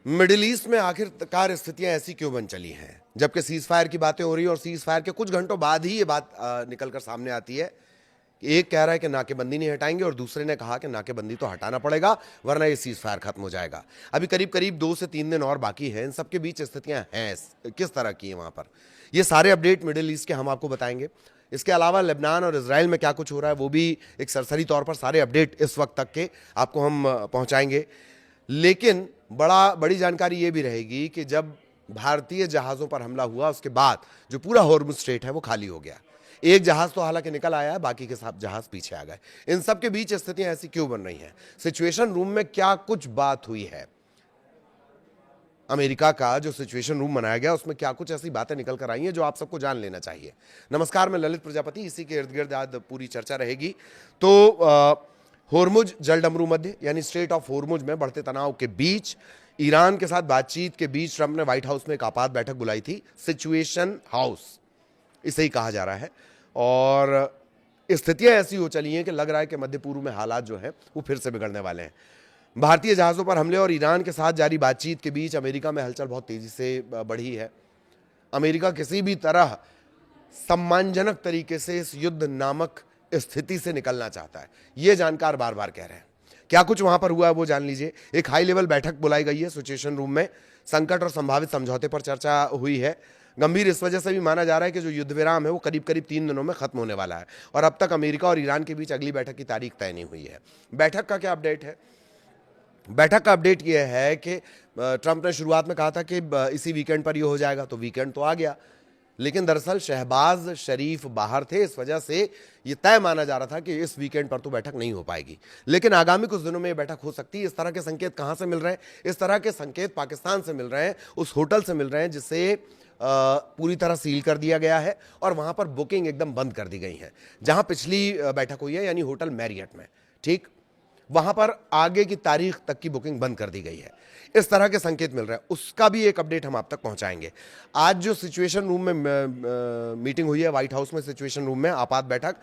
Middle east में आखिरकार स्थितियां ऐसी क्यों बन चली हैं, जबकि सीज फायर की बातें हो रही हैं और सीज फायर के कुछ घंटों बाद ही ये बात निकलकर सामने आती है कि एक कह रहा है कि नाकेबंदी नहीं हटाएंगे और दूसरे ने कहा कि नाकेबंदी तो हटाना पड़ेगा वरना ये सीज फायर खत्म हो जाएगा। अभी करीब करीब 2 से 3 दिन और बाकी है। इन सबके बीच स्थितियां हैं किस तरह की है वहां पर, ये सारे अपडेट मिडिल ईस्ट के हम आपको बताएंगे। इसके अलावा लेबनान और इजराइल में क्या कुछ हो रहा है वो भी एक सरसरी तौर पर सारे अपडेट इस वक्त तक के आपको हम पहुंचाएंगे। लेकिन बड़ी जानकारी ये भी रहेगी कि जब भारतीय जहाज़ों पर हमला हुआ उसके बाद जो पूरा हॉर्मुज़ स्ट्रेट है वो खाली हो गया। एक जहाज़ तो हालांकि निकल आया है, बाकी के सब जहाज़ पीछे आ गए। इन सब के बीच स्थितियां ऐसी क्यों बन रही हैं, सिचुएशन रूम में क्या कुछ बात हुई है, अमेरिका का जो सिचुएशन रूम बनाया गया उसमें क्या कुछ ऐसी बातें निकल कर आई हैं जो आप सबको जान लेना चाहिए। नमस्कार, मैं ललित प्रजापति, इसी के इर्द गिर्द आज पूरी चर्चा रहेगी। तो होर्मुज जलडमरू मध्य यानी स्ट्रेट ऑफ होर्मुज में बढ़ते तनाव के बीच ईरान के साथ बातचीत के बीच ट्रंप ने व्हाइट हाउस में एक आपात बैठक बुलाई थी। सिचुएशन हाउस इसे ही कहा जा रहा है और स्थितियां ऐसी हो चली हैं कि लग रहा है कि मध्य पूर्व में हालात जो है वो फिर से बिगड़ने वाले हैं। भारतीय जहाज़ों पर हमले और ईरान के साथ जारी बातचीत के बीच अमेरिका में हलचल बहुत तेजी से बढ़ी है। अमेरिका किसी भी तरह सम्मानजनक तरीके से इस युद्ध नामक स्थिति से निकलना चाहता है, ये जानकार बार बार कह रहे हैं। क्या कुछ वहां पर हुआ है वो जान लीजिए। एक हाई लेवल बैठक बुलाई गई है सिचुएशन रूम में, संकट और संभावित समझौते पर चर्चा हुई है। गंभीर इस वजह से भी माना जा रहा है कि जो युद्ध विराम है वो करीब करीब 3 दिनों में खत्म होने वाला है और अब तक अमेरिका और ईरान के बीच अगली बैठक की तारीख तय नहीं हुई है। बैठक का क्या अपडेट है? बैठक का अपडेट यह है कि ट्रंप ने शुरुआत में कहा था कि इसी वीकेंड पर ये हो जाएगा, तो वीकेंड तो आ गया, लेकिन दरअसल शहबाज शरीफ बाहर थे, इस वजह से ये तय माना जा रहा था कि इस वीकेंड पर तो बैठक नहीं हो पाएगी, लेकिन आगामी कुछ दिनों में ये बैठक हो सकती है। इस तरह के संकेत कहां से मिल रहे हैं? इस तरह के संकेत पाकिस्तान से मिल रहे हैं, उस होटल से मिल रहे हैं जिसे पूरी तरह सील कर दिया गया है और वहां पर बुकिंग एकदम बंद कर दी गई है जहां पिछली बैठक हुई है, यानी होटल मैरियट में। ठीक, वहां पर आगे की तारीख तक की बुकिंग बंद कर दी गई है। इस तरह के संकेत मिल रहे हैं, उसका भी एक अपडेट हम आप तक पहुंचाएंगे। आज जो सिचुएशन रूम में मीटिंग हुई है व्हाइट हाउस में, सिचुएशन रूम में आपात बैठक,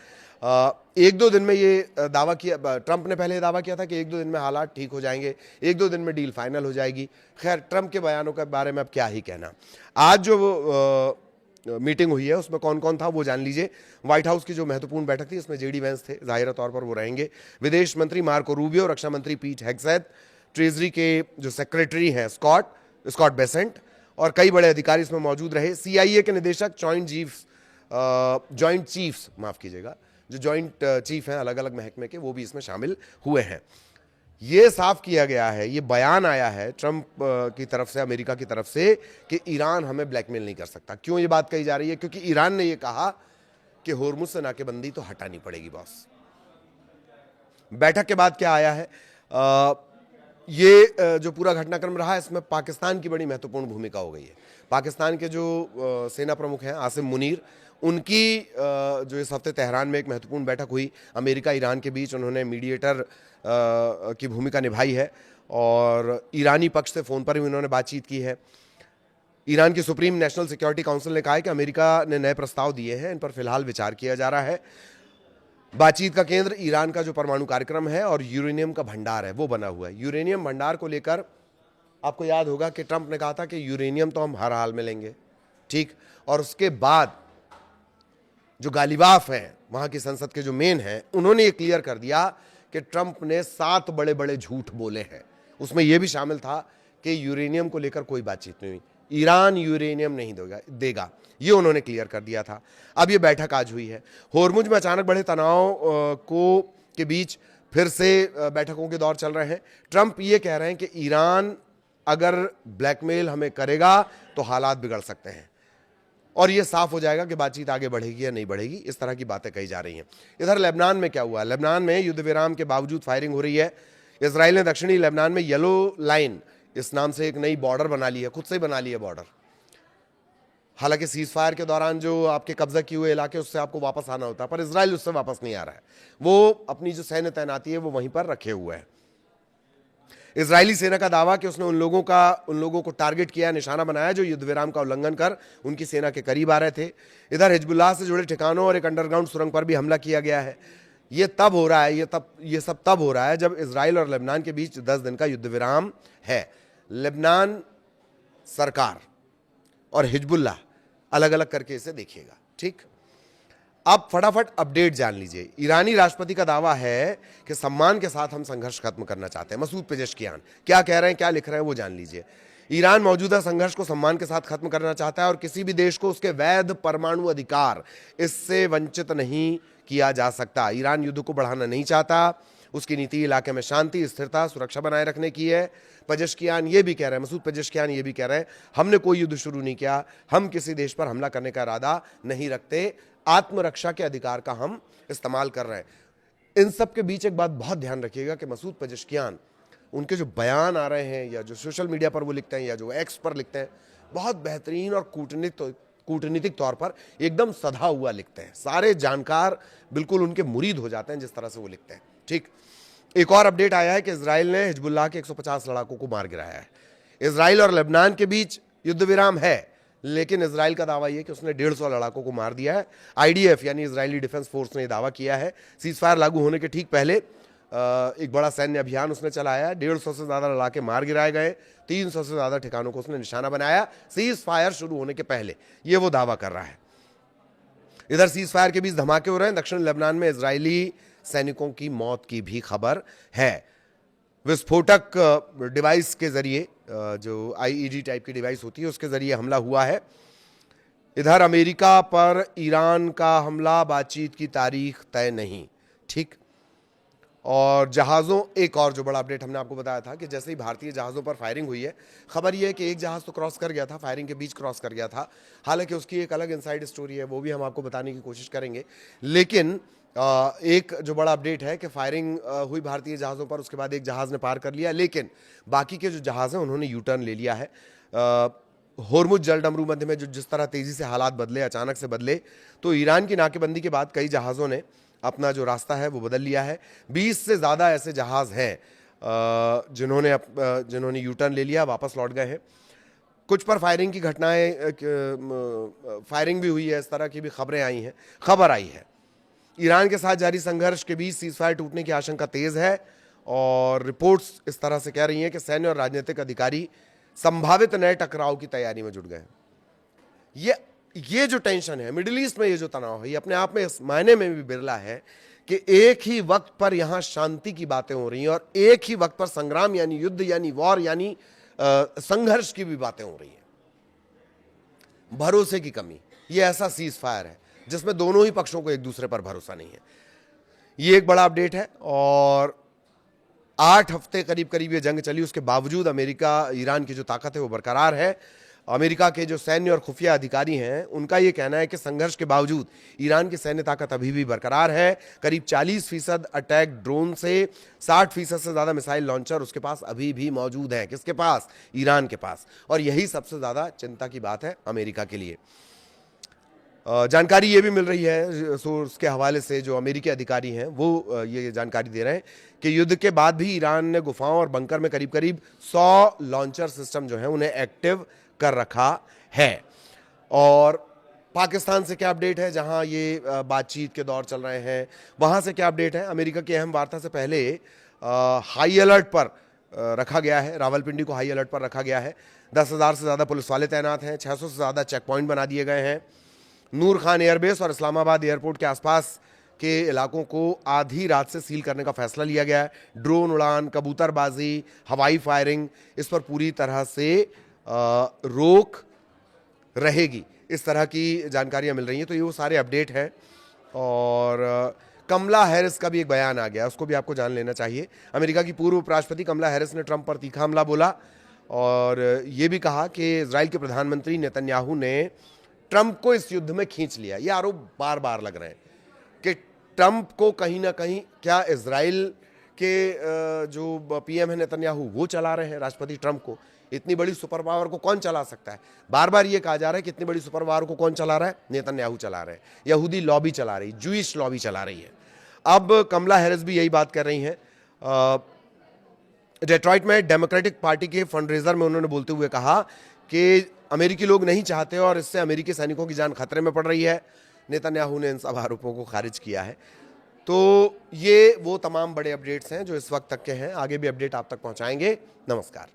1-2 दिन में ये दावा किया, ट्रंप ने पहले दावा किया था कि 1-2 दिन में हालात ठीक हो जाएंगे, 1-2 दिन में डील फाइनल हो जाएगी। खैर, ट्रंप के बयानों के बारे में अब क्या ही कहना। आज जो मीटिंग हुई है उसमें कौन कौन था वो जान लीजिए। व्हाइट हाउस की जो महत्वपूर्ण बैठक थी इसमें जेडी वेंस थे, जाहिर तौर पर वो रहेंगे। विदेश मंत्री मार्को रूबियो, रक्षा मंत्री पीट हेगसेथ, ट्रेजरी के जो सेक्रेटरी हैं स्कॉट बेसेंट और कई बड़े अधिकारी इसमें मौजूद रहे। सीआईए के निदेशक, जॉइंट चीफ्स माफ कीजिएगा, जो जॉइंट चीफ हैं अलग अलग महकमे के, वो भी इसमें शामिल हुए हैं। ये साफ किया गया है, ये बयान आया है ट्रंप की तरफ से, अमेरिका की तरफ से, कि ईरान हमें ब्लैकमेल नहीं कर सकता। क्यों ये बात कही जा रही है? क्योंकि ईरान ने ये कहा कि होर्मुज से नाकेबंदी तो हटानी पड़ेगी बॉस। बैठक के बाद क्या आया है? ये जो पूरा घटनाक्रम रहा इसमें पाकिस्तान की बड़ी महत्वपूर्ण भूमिका हो गई है। पाकिस्तान के जो सेना प्रमुख हैं आसिम मुनीर, उनकी जो इस हफ्ते तेहरान में एक महत्वपूर्ण बैठक हुई अमेरिका ईरान के बीच, उन्होंने मीडिएटर की भूमिका निभाई है और ईरानी पक्ष से फ़ोन पर भी उन्होंने बातचीत की है। ईरान की सुप्रीम नेशनल सिक्योरिटी काउंसिल ने कहा है कि अमेरिका ने नए प्रस्ताव दिए हैं, इन पर फिलहाल विचार किया जा रहा है। बातचीत का केंद्र ईरान का जो परमाणु कार्यक्रम है और यूरेनियम का भंडार है वो बना हुआ है। यूरेनियम भंडार को लेकर आपको याद होगा कि ट्रंप ने कहा था कि यूरेनियम तो हम हर हाल में लेंगे, ठीक, और उसके बाद जो गालिबाफ हैं वहां की संसद के जो मेन हैं, उन्होंने ये क्लियर कर दिया कि ट्रंप ने 7 बड़े बड़े झूठ बोले हैं। उसमें यह भी शामिल था कि यूरेनियम को लेकर कोई बातचीत नहीं हुई, ईरान यूरेनियम नहीं देगा, ये उन्होंने क्लियर कर दिया था। अब ये बैठक आज हुई है। होर्मुज में अचानक बढ़े तनाव के बीच फिर से बैठकों के दौर चल रहे हैं। ट्रंप ये कह रहे हैं कि ईरान अगर ब्लैकमेल हमें करेगा तो हालात बिगड़ सकते हैं और ये साफ हो जाएगा कि बातचीत आगे बढ़ेगी या नहीं बढ़ेगी। इस तरह की बातें कही जा रही हैं। इधर लेबनान में क्या हुआ? लेबनान में युद्ध विराम के बावजूद फायरिंग हो रही है। इजराइल ने दक्षिणी लेबनान में येलो लाइन इस नाम से एक नई बॉर्डर बना ली है, खुद से बना ली है बॉर्डर। हालांकि सीज फायर के दौरान जो आपके कब्जा किए हुए इलाके उससे आपको वापस आना होता है, पर इजराइल उससे वापस नहीं आ रहा है। वो अपनी जो सैन्य तैनाती है वो वहीं पर रखे हुए है। इजरायली सेना का दावा कि उसने उन लोगों को टारगेट किया, निशाना बनाया जो युद्ध विराम का उल्लंघन कर उनकी सेना के करीब आ रहे थे। इधर हिजबुल्लाह से जुड़े ठिकानों और एक अंडरग्राउंड सुरंग पर भी हमला किया गया है। ये तब हो रहा है, ये सब तब हो रहा है जब इजराइल और लेबनान के बीच 10 दिन का युद्ध विराम है। लेबनान सरकार और हिजबुल्लाह अलग अलग करके इसे देखिएगा। ठीक, अब फटाफट अपडेट जान लीजिए। ईरानी राष्ट्रपति का दावा है कि सम्मान के साथ हम संघर्ष खत्म करना चाहते हैं। मसूद पेजेश्कियान क्या कह रहे हैं, क्या लिख रहे हैं, वो जान लीजिए। ईरान मौजूदा संघर्ष को सम्मान के साथ खत्म करना चाहता है और किसी भी देश को उसके वैध परमाणु अधिकार इससे वंचित नहीं किया जा सकता। ईरान युद्ध को बढ़ाना नहीं चाहता, उसकी नीति इलाके में शांति, स्थिरता, सुरक्षा बनाए रखने की है। पेजेश्कियान ये भी कह रहे हैं, मसूद पेजेश्कियान ये भी कह रहे हैं, हमने कोई युद्ध शुरू नहीं किया, हम किसी देश पर हमला करने का इरादा नहीं रखते, आत्मरक्षा के अधिकार का हम इस्तेमाल कर रहे हैं। इन सब के बीच एक बात बहुत ध्यान रखिएगा कि मसूद पेजेश्कियान, उनके जो बयान आ रहे हैं या जो सोशल मीडिया पर वो लिखते हैं या जो एक्स पर लिखते हैं, बहुत बेहतरीन और कूटनीतिक तौर पर एकदम सधा हुआ लिखते हैं। सारे जानकार बिल्कुल उनके मुरीद हो जाते हैं जिस तरह से वो लिखते हैं। ठीक, एक और अपडेट आया है कि इजराइल ने हिजबुल्लाह के 150 लड़ाकों को मार गिराया है। इजराइल और लेबनान के बीच युद्ध विराम है, लेकिन इजराइल का दावा यह कि उसने 150 लड़ाकों को मार दिया है। आईडीएफ यानी इजरायली डिफेंस फोर्स ने यह दावा किया है। सीजफायर लागू होने के ठीक पहले एक बड़ा सैन्य अभियान उसने चलाया। 150 से ज्यादा लड़ाके मार गिराए गए, 300 से ज्यादा ठिकानों को उसने निशाना बनाया सीज फायर शुरू होने के पहले, ये वो दावा कर रहा है। इधर सीज फायर के बीच धमाके हो रहे हैं। दक्षिण लेबनान में इजरायली सैनिकों की मौत की भी खबर है। विस्फोटक डिवाइस के जरिए, जो आईईडी टाइप की डिवाइस होती है, उसके जरिए हमला हुआ है। इधर अमेरिका पर ईरान का हमला, बातचीत की तारीख तय नहीं। ठीक, और जहाज़ों, एक और जो बड़ा अपडेट हमने आपको बताया था कि जैसे ही भारतीय जहाज़ों पर फायरिंग हुई है, खबर यह है कि एक जहाज़ तो क्रॉस कर गया था, फायरिंग के बीच क्रॉस कर गया था। हालांकि उसकी एक अलग इनसाइड स्टोरी है, वो भी हम आपको बताने की कोशिश करेंगे। लेकिन एक जो बड़ा अपडेट है कि फायरिंग हुई भारतीय जहाज़ों पर, उसके बाद एक जहाज़ ने पार कर लिया, लेकिन बाकी के जो जहाज़ हैं उन्होंने यू टर्न ले लिया है। होर्मुज जलडमरू मध्य में जो जिस तरह तेज़ी से हालात बदले, अचानक से बदले, तो ईरान की नाकेबंदी के बाद कई जहाज़ों ने अपना जो रास्ता है वो बदल लिया है। 20 से ज़्यादा ऐसे जहाज़ हैं जिन्होंने यू टर्न ले लिया, वापस लौट गए हैं। कुछ पर फायरिंग की घटनाएं, फायरिंग भी हुई है, इस तरह की भी खबर आई है। ईरान के साथ जारी संघर्ष के बीच सीजफायर टूटने की आशंका तेज है और रिपोर्ट्स इस तरह से कह रही हैं कि सैन्य और राजनीतिक अधिकारी संभावित नए टकराव की तैयारी में जुट गए हैं। ये जो टेंशन है मिडिल ईस्ट में, ये जो तनाव है, ये अपने आप में इस मायने में भी बिरला है कि एक ही वक्त पर यहां शांति की बातें हो रही हैं और एक ही वक्त पर संग्राम यानी युद्ध यानी वॉर यानी संघर्ष की भी बातें हो रही हैं। भरोसे की कमी, ये ऐसा सीज फायर है जिसमें दोनों ही पक्षों को एक दूसरे पर भरोसा नहीं है। ये एक बड़ा अपडेट है। और 8 हफ्ते करीब ये जंग चली, उसके बावजूद अमेरिका, ईरान की जो ताकत है वो बरकरार है। अमेरिका के जो सैन्य और खुफिया अधिकारी हैं उनका ये कहना है कि संघर्ष के बावजूद ईरान की सैन्य ताकत अभी भी बरकरार है। करीब 40% अटैक ड्रोन से 60% से ज़्यादा मिसाइल लॉन्चर उसके पास अभी भी मौजूद हैं। किसके पास? ईरान के पास। और यही सबसे ज़्यादा चिंता की बात है अमेरिका के लिए। जानकारी ये भी मिल रही है सोर्स के हवाले से, जो अमेरिकी अधिकारी हैं वो ये जानकारी दे रहे हैं कि युद्ध के बाद भी ईरान ने गुफाओं और बंकर में करीब 100 लॉन्चर सिस्टम जो हैं उन्हें एक्टिव कर रखा है। और पाकिस्तान से क्या अपडेट है, जहां ये बातचीत के दौर चल रहे हैं, वहां से क्या अपडेट है? अमेरिका की अहम वार्ता से पहले हाई अलर्ट पर रखा गया है, रावलपिंडी को हाई अलर्ट पर रखा गया है। 10,000 से ज़्यादा पुलिस वाले तैनात हैं, 600 से ज़्यादा चेक पॉइंट बना दिए गए हैं। नूर खान एयरबेस और इस्लामाबाद एयरपोर्ट के आसपास के इलाकों को आधी रात से सील करने का फैसला लिया गया है। ड्रोन उड़ान, कबूतरबाजी, हवाई फायरिंग, इस पर पूरी तरह से रोक रहेगी, इस तरह की जानकारियां मिल रही हैं। तो ये वो सारे अपडेट हैं। और कमला हैरिस का भी एक बयान आ गया, उसको भी आपको जान लेना चाहिए। अमेरिका की पूर्व उपराष्ट्रपति कमला हैरिस ने ट्रंप पर तीखा हमला बोला और ये भी कहा कि इजराइल के प्रधानमंत्री नेतन्याहू ने ट्रंप को इस युद्ध में खींच लिया। ये आरोप बार बार लग रहे हैं कि ट्रंप को कहीं ना कहीं, क्या इजराइल के जो पीएम है नेतन्याहू वो चला रहे हैं राष्ट्रपति ट्रंप को? इतनी बड़ी सुपर पावर को कौन चला सकता है? बार बार ये कहा जा रहा है कि इतनी बड़ी सुपर पावर को कौन चला रहा है? नेतन्याहू चला रहे हैं। यहूदी लॉबी चला रही, जूइश लॉबी चला रही है। अब कमला हैरिस भी यही बात कर रही हैं। डेट्रॉइट में डेमोक्रेटिक पार्टी के फंडरेजर में उन्होंने बोलते हुए कहा कि अमेरिकी लोग नहीं चाहते और इससे अमेरिकी सैनिकों की जान खतरे में पड़ रही है। नेतन्याहू ने इन सब आरोपों को खारिज किया है। तो ये वो तमाम बड़े अपडेट्स हैं जो इस वक्त तक के हैं। आगे भी अपडेट आप तक पहुंचाएंगे। नमस्कार।